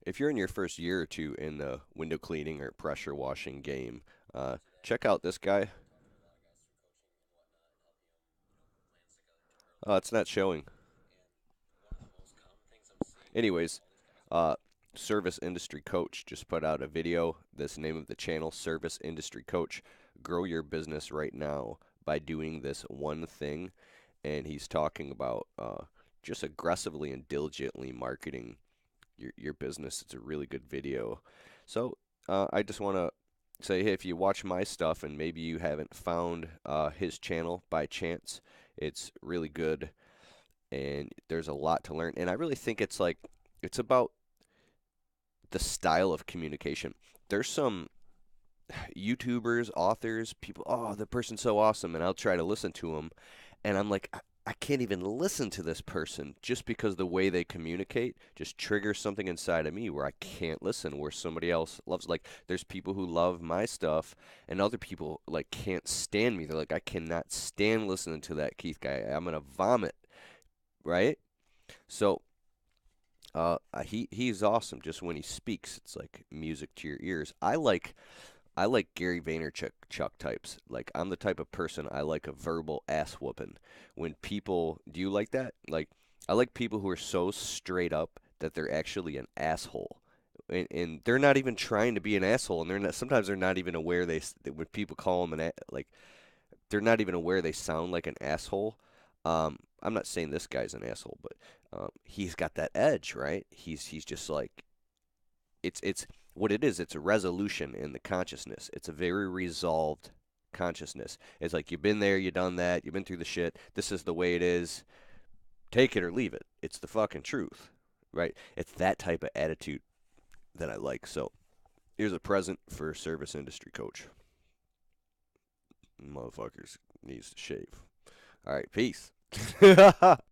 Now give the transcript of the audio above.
if you're in your first year or two in the window cleaning or pressure washing game, check out this guy. It's not showing. Anyways, uh, Service Industry Coach just put out a video. This name of the channel, Service Industry Coach. Grow your business right now by doing this one thing. And he's talking about just aggressively and diligently marketing your business. It's a really good video. So I just want to say, hey, if you watch my stuff and maybe you haven't found his channel by chance, it's really good and there's a lot to learn. And I really think it's about the style of communication. There's some YouTubers, authors, people, oh, the person's so awesome, and I'll try to listen to them, and I'm like, I can't even listen to this person just because the way they communicate just triggers something inside of me where I can't listen, where somebody else loves. Like, there's people who love my stuff, and other people like can't stand me. They're like, I cannot stand listening to that Keith guy. I'm gonna vomit, right? So he's awesome. Just when he speaks, it's like music to your ears. I like Gary Vaynerchuk Chuck types. Like I'm the type of person I like a verbal ass whooping. When people, do you like that? Like I like people who are so straight up that they're actually an asshole. And they're not even trying to be an asshole, and they're not. Sometimes they're not even aware that when people call them like they're not even aware they sound like an asshole. I'm not saying this guy's an asshole, but he's got that edge, right? He's just like it's what it is. It's a resolution in the consciousness. It's a very resolved consciousness. It's like you've been there, you've done that, you've been through the shit. This is the way it is. Take it or leave it. It's the fucking truth, right? It's that type of attitude that I like. So here's a present for Service Industry Coach. Motherfuckers needs to shave. All right, peace.